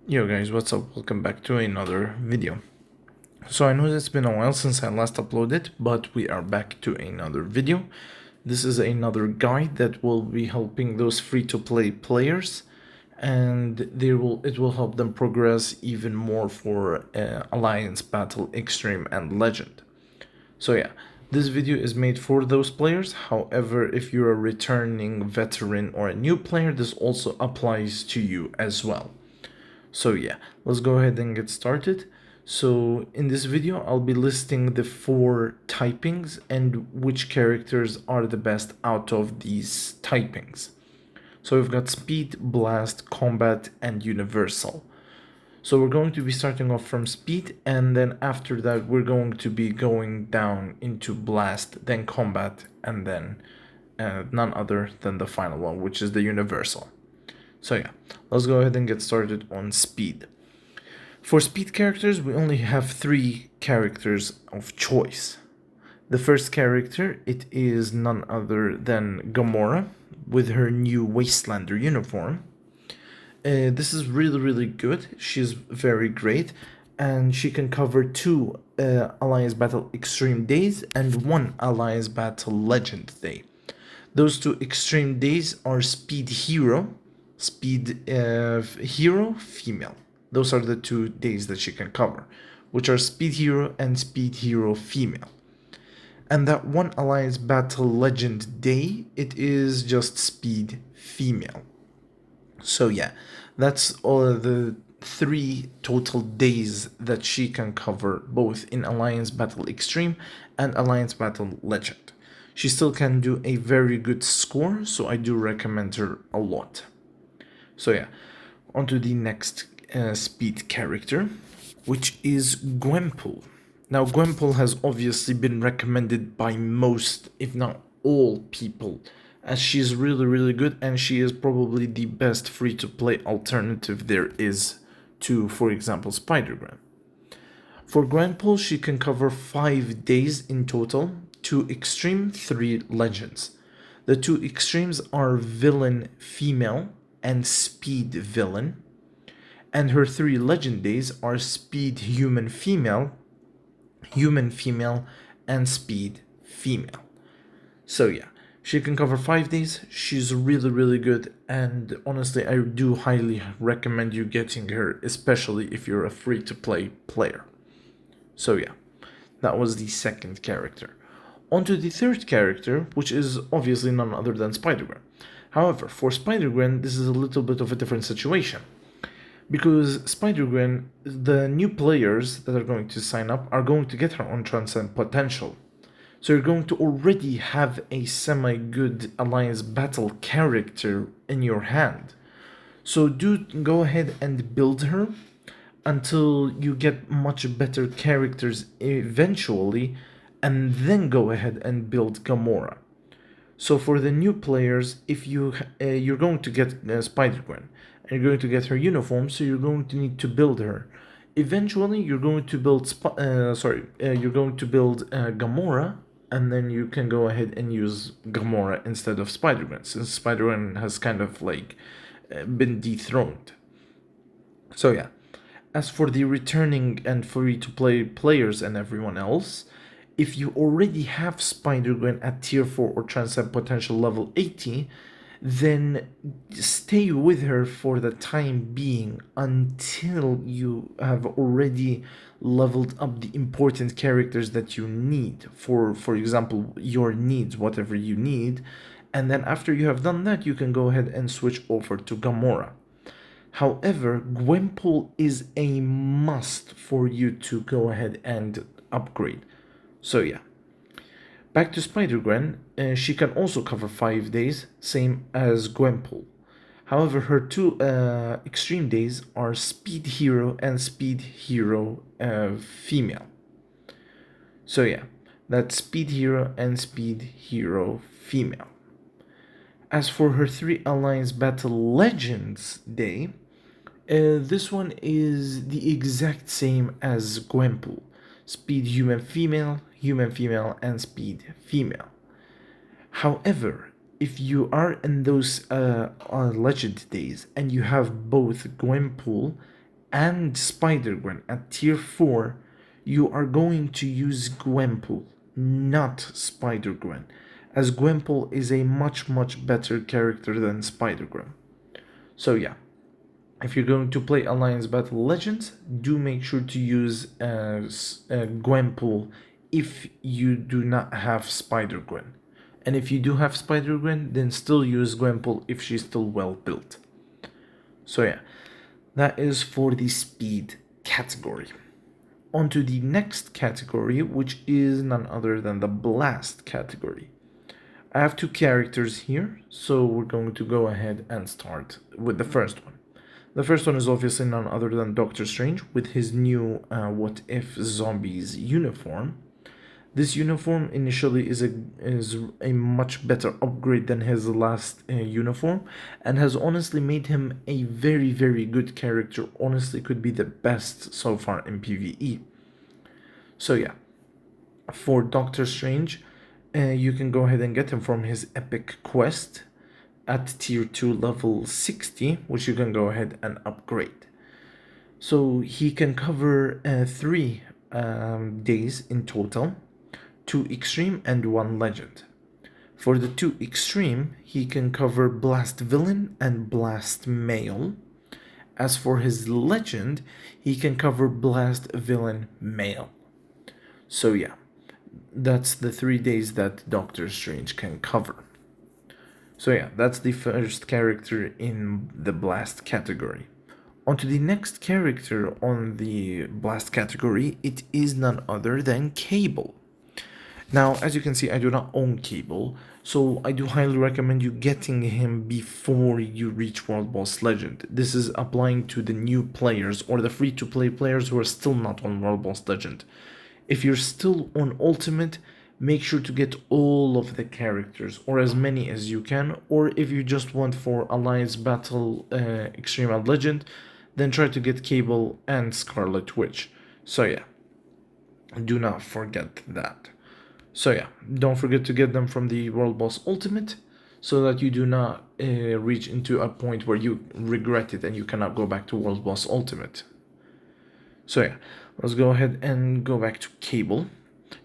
Yo guys, what's up? Welcome back to another video. So I know it's been a while since I last uploaded, but we are back to another video. This is another guide that will be helping those free-to-play players, and it will help them progress even more for Alliance, Battle, Extreme, and Legend. So yeah, this video is made for those players. However, if you're a returning veteran or a new player, this also applies to you as well. So yeah, let's go ahead and get started. So in this video, I'll be listing the 4 typings and which characters are the best out of these typings. So we've got Speed, Blast, Combat, and Universal. So we're going to be starting off from Speed, and then after that we're going to be going down into Blast, then Combat, and then none other than the final one, which is the Universal. So yeah, let's go ahead and get started on Speed. For Speed characters, we only have 3 characters of choice. The first character, it is none other than Gamora with her new Wastelander uniform. This is really good. She's very great, and she can cover 2 Alliance Battle Extreme days and 1 Alliance Battle Legend day. Those 2 extreme days are Speed Hero female. Those are the 2 days that she can cover, which are Speed Hero and Speed Hero female. And that 1 Alliance Battle Legend day, it is just Speed female. So yeah, that's all of the 3 total days that she can cover, both in Alliance Battle Extreme and Alliance Battle Legend. She still can do a very good score, so I do recommend her a lot. So yeah, on to the next Speed character, which is Gwenpool. Now Gwenpool has obviously been recommended by most, if not all people, as she is really good, and she is probably the best free-to-play alternative there is to, for example, Spider-Gwen. For Gwenpool, she can cover 5 days in total, 2 extreme, 3 legends. The 2 extremes are villain female and speed villain, and her 3 legend days are speed human female, and speed female. So yeah, she can cover 5 days. She's really good, and honestly I do highly recommend you getting her, especially if you're a free-to-play player. So yeah, that was the second character. On to the third character, which is obviously none other than Spider-Gwen. However, for Spider-Gwen, this is a little bit of a different situation. Because Spider-Gwen, the new players that are going to sign up are going to get her on Transcend Potential. So you're going to already have a semi-good Alliance Battle character in your hand. So do go ahead and build her until you get much better characters eventually, and then go ahead and build Gamora. So for the new players, if you're going to get Spider-Gwen, and you're going to get her uniform, so you're going to need to build her. Eventually, you're going to build Gamora, and then you can go ahead and use Gamora instead of Spider-Gwen, since Spider-Gwen has kind of like been dethroned. So yeah, as for the returning and free-to-play players and everyone else, if you already have Spider-Gwen at tier 4 or Transcend Potential level 80, then stay with her for the time being until you have already leveled up the important characters that you need for example, your needs, whatever you need. And then after you have done that, you can go ahead and switch over to Gamora. However, Gwenpool is a must for you to go ahead and upgrade. So yeah, back to Spider-Gwen, she can also cover 5 days, same as Gwenpool. However, her 2 extreme days are Speed Hero and Speed Hero female. So yeah, that's Speed Hero and Speed Hero female. As for her 3 Alliance Battle Legends day, this one is the exact same as Gwenpool. Speed human female, and speed female. However, if you are in those legend days and you have both Gwenpool and Spider-Gwen at tier 4, you are going to use Gwenpool, not Spider-Gwen, as Gwenpool is a much better character than Spider-Gwen. So yeah, if you're going to play Alliance Battle Legends, do make sure to use Gwenpool if you do not have Spider-Gwen. And if you do have Spider-Gwen, then still use Gwenpool if she's still well built. So yeah, that is for the speed category. On to the next category, which is none other than the blast category. I have two characters here, so we're going to go ahead and start with the first one. The first one is obviously none other than Doctor Strange with his new What If Zombies uniform. This uniform initially is a much better upgrade than his last uniform, and has honestly made him a very good character. Honestly, could be the best so far in PvE. So yeah, for Doctor Strange, you can go ahead and get him from his epic quest at tier 2 level 60, which you can go ahead and upgrade. So he can cover 3 days in total, 2 extreme and 1 legend. For the 2 extreme, he can cover blast villain and blast male. As for his legend, he can cover blast villain male. So yeah, that's the 3 days that Doctor Strange can cover. So yeah, that's the first character in the blast category. On to the next character on the blast category, it is none other than Cable. Now, as you can see, I do not own Cable, so I do highly recommend you getting him before you reach World Boss Legend. This is applying to the new players or the free-to-play players who are still not on World Boss Legend. If you're still on Ultimate, make sure to get all of the characters, or as many as you can, or if you just want for Alliance Battle Extreme and Legend, then try to get Cable and Scarlet Witch. So yeah, do not forget that. So yeah, don't forget to get them from the World Boss Ultimate, so that you do not reach into a point where you regret it and you cannot go back to World Boss Ultimate. So yeah, let's go ahead and go back to Cable.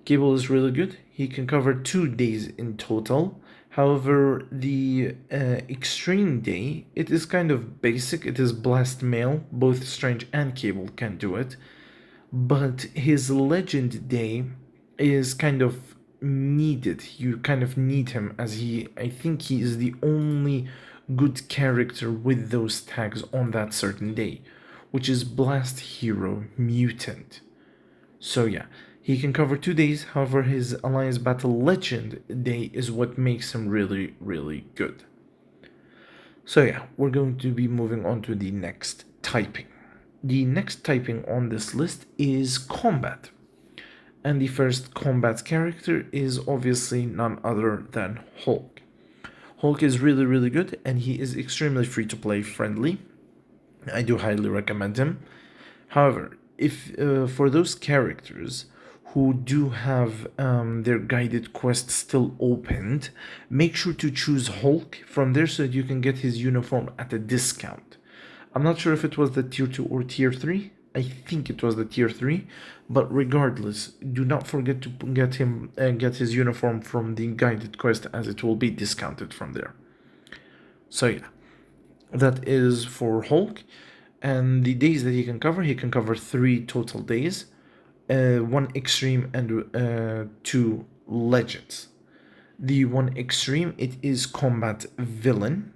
Cable is really good. He can cover 2 days in total. However, the extreme day, it is kind of basic. It is blast male. Both Strange and Cable can do it. But his legend day is kind of needed. You kind of need him, as I think he is the only good character with those tags on that certain day, which is Blast Hero Mutant. So yeah, he can cover 2 days. However, his Alliance Battle Legend day is what makes him really good. So yeah, we're going to be moving on to the next typing. The next typing on this list is Combat. And the first combat character is obviously none other than Hulk. Hulk is really good, and he is extremely free-to-play friendly. I do highly recommend him. However, if for those characters who do have their guided quest still opened, make sure to choose Hulk from there so that you can get his uniform at a discount. I'm not sure if it was the tier 2 or tier 3. I think it was the tier 3, but regardless, do not forget to get his uniform from the guided quest, as it will be discounted from there. So yeah, that is for Hulk. And the days that he can cover 3 total days, 1 extreme and 2 legends. The 1 extreme, it is combat villain.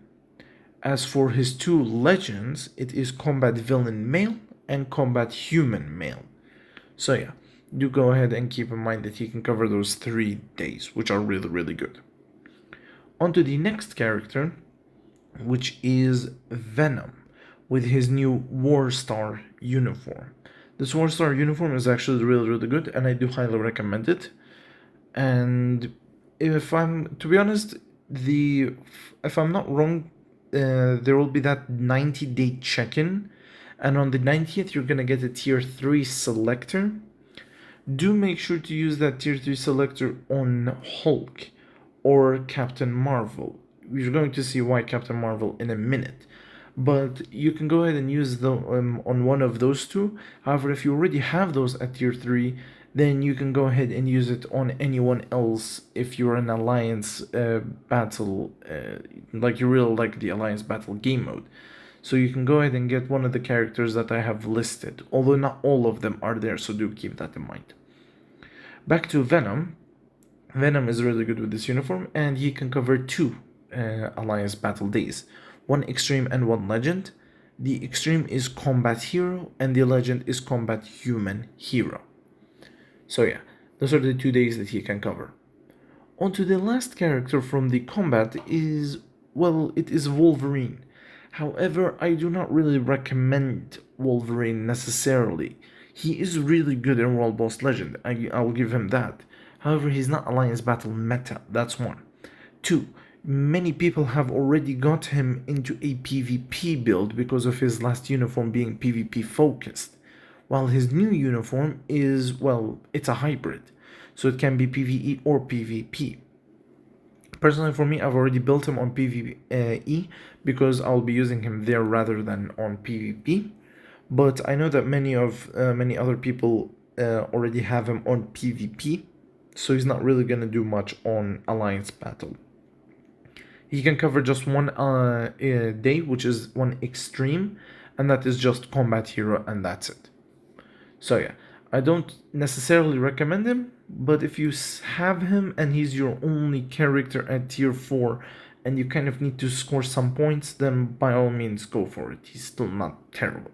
As for his 2 legends, it is combat villain male and combat human male. So yeah, do go ahead and keep in mind that he can cover those 3 days, which are really good. On to the next character, which is Venom, with his new War Star uniform. This War Star uniform is actually really good, and I do highly recommend it. And if I'm, to be honest, if I'm not wrong, there will be that 90-day check-in, and on the 90th you're gonna get a tier 3 selector. Do make sure to use that tier 3 selector on Hulk or Captain Marvel. We're going to see why Captain Marvel in a minute. but you can go ahead and use them on one of those two. However, if you already have those at tier 3, then you can go ahead and use it on anyone else if you're an alliance battle, like you really like the alliance battle game mode. So you can go ahead and get one of the characters that I have listed, although not all of them are there, so do keep that in mind. Back to Venom. Venom is really good with this uniform, and he can cover two alliance battle days, one extreme and one legend. The extreme is combat hero, and the legend is combat human hero. So yeah, those are the 2 days that he can cover. On to the last character from the combat is, well, it is Wolverine. However, I do not really recommend Wolverine necessarily. He is really good in World Boss Legend, I'll give him that. However, he's not Alliance Battle meta, that's one. Two, many people have already got him into a PvP build because of his last uniform being PvP focused, while his new uniform is, well, it's a hybrid, so it can be PvE or PvP. Personally, for me, I've already built him on PvE because I'll be using him there rather than on PvP. But I know that many other people already have him on PvP, so he's not really gonna do much on Alliance Battle. He can cover just one day, which is one extreme, and that is just combat hero, and that's it. So yeah, I don't necessarily recommend him, but if you have him and he's your only character at tier 4 and you kind of need to score some points, then by all means go for it. He's still not terrible.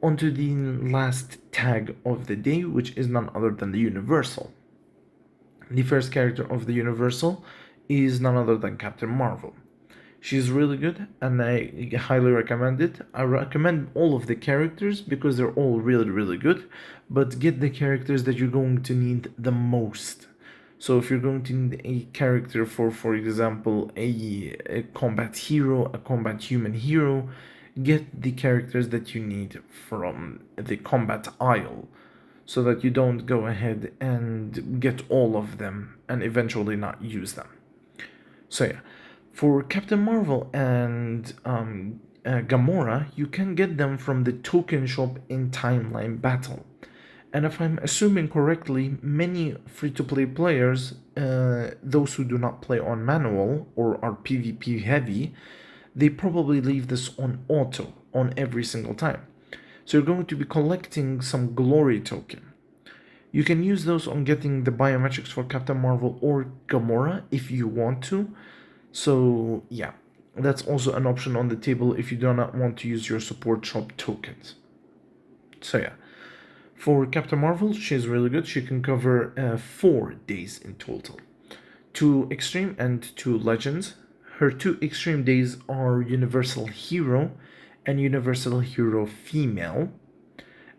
On to the last tag of the day, which is none other than the Universal. The first character of the Universal is none other than Captain Marvel. She's really good and I highly recommend it. I recommend all of the characters because they're all really good, but get the characters that you're going to need the most. So if you're going to need a character for example, a combat hero, a combat human hero, get the characters that you need from the combat aisle, so that you don't go ahead and get all of them and eventually not use them. So yeah, for Captain Marvel and Gamora, you can get them from the token shop in Timeline Battle. And if I'm assuming correctly, many free-to-play players, those who do not play on manual or are PvP heavy, they probably leave this on auto on every single time. So you're going to be collecting some glory token. You can use those on getting the biometrics for Captain Marvel or Gamora if you want to. So yeah, that's also an option on the table if you do not want to use your support shop tokens. So yeah, for Captain Marvel, she's really good. She can cover 4 days in total. 2 extreme and 2 legends. Her 2 extreme days are Universal Hero and Universal Hero Female.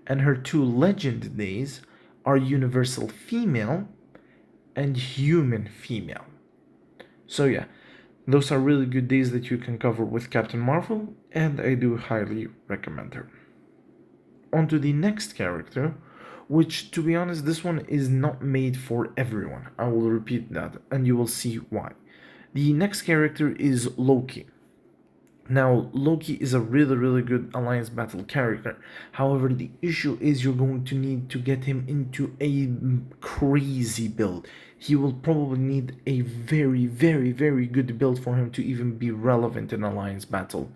And her 2 legend days are Universal Female and Human Female. So yeah, those are really good days that you can cover with Captain Marvel, and I do highly recommend her. On to the next character, which, to be honest, this one is not made for everyone. I will repeat that, and you will see why. The next character is Loki. Now, Loki is a really good Alliance Battle character. However, the issue is you're going to need to get him into a crazy build. He will probably need a very good build for him to even be relevant in Alliance Battle.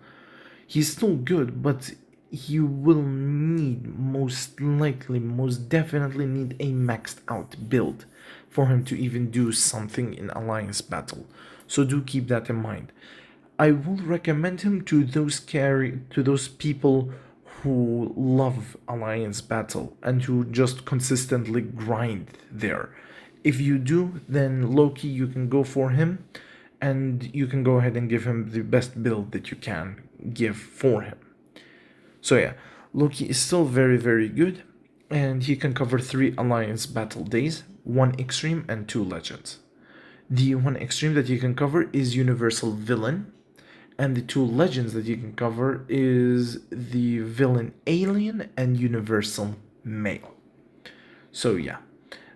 He's still good, but he will need, most definitely need a maxed out build for him to even do something in Alliance Battle. So do keep that in mind. I will recommend him to those people who love Alliance Battle and who just consistently grind there. If you do, then Loki, you can go for him, and you can go ahead and give him the best build that you can give for him. So yeah, Loki is still very good, and he can cover 3 Alliance Battle days, 1 extreme and 2 legends. The 1 extreme that you can cover is Universal Villain, and the 2 legends that you can cover is the Villain Alien and Universal Male. So yeah,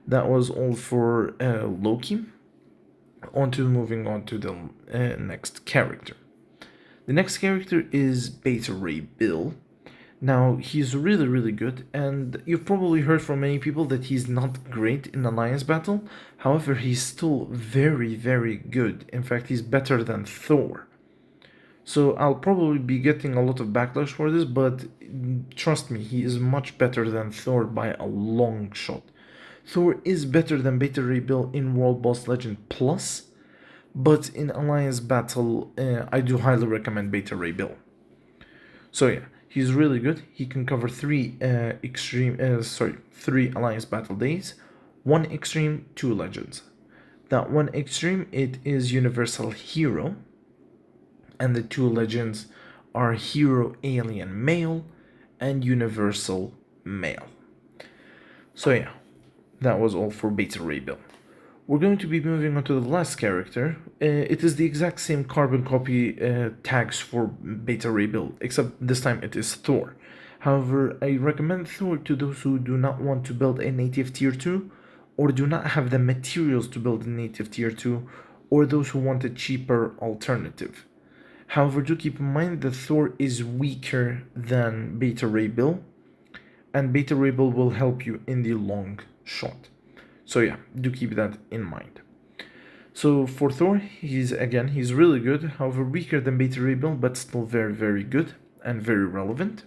that was all for Loki. Moving on to the next character. The next character is Beta Ray Bill. Now, he's really good, and you've probably heard from many people that he's not great in Alliance Battle. However, he's still very good. In fact, he's better than Thor. So I'll probably be getting a lot of backlash for this, but trust me, he is much better than Thor by a long shot. Thor is better than Beta Ray Bill in World Boss Legend Plus, but in Alliance Battle, I do highly recommend Beta Ray Bill. So yeah, he's really good. He can cover three Alliance Battle days, 1 Extreme, 2 Legends. That 1 Extreme, it is Universal Hero, and the 2 Legends are Hero Alien Male and Universal Male. So yeah, that was all for Beta Ray Bill. We're going to be moving on to the last character. It is the exact same carbon copy tags for Beta Ray Bill, except this time it is Thor. However, I recommend Thor to those who do not want to build a native tier 2, or do not have the materials to build a native tier 2, or those who want a cheaper alternative. However, do keep in mind that Thor is weaker than Beta Ray Bill, and Beta Ray Bill will help you in the long shot. So yeah, do keep that in mind. So for Thor, he's really good, however weaker than Beta Ray Bill, but still very good and very relevant.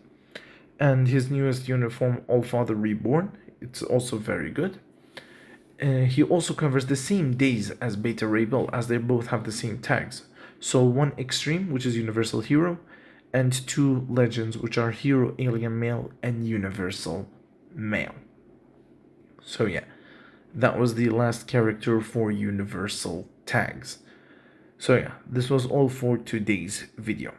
And his newest uniform, Allfather Reborn, it's also very good. He also covers the same days as Beta Ray Bill, as they both have the same tags. So 1 Extreme, which is Universal Hero, and 2 Legends, which are Hero Alien Male and Universal Male. So yeah, that was the last character for Universal tags. So yeah, this was all for today's video.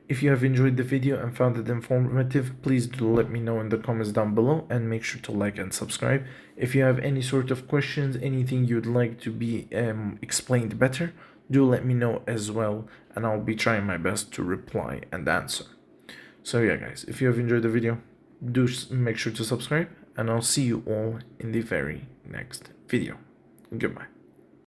If you have enjoyed the video and found it informative, please do let me know in the comments down below, and make sure to like and subscribe. If you have any sort of questions, anything you'd like to be explained better, do let me know as well, and I'll be trying my best to reply and answer. So yeah guys, if you have enjoyed the video, do make sure to subscribe, and I'll see you all in the very next video. Goodbye.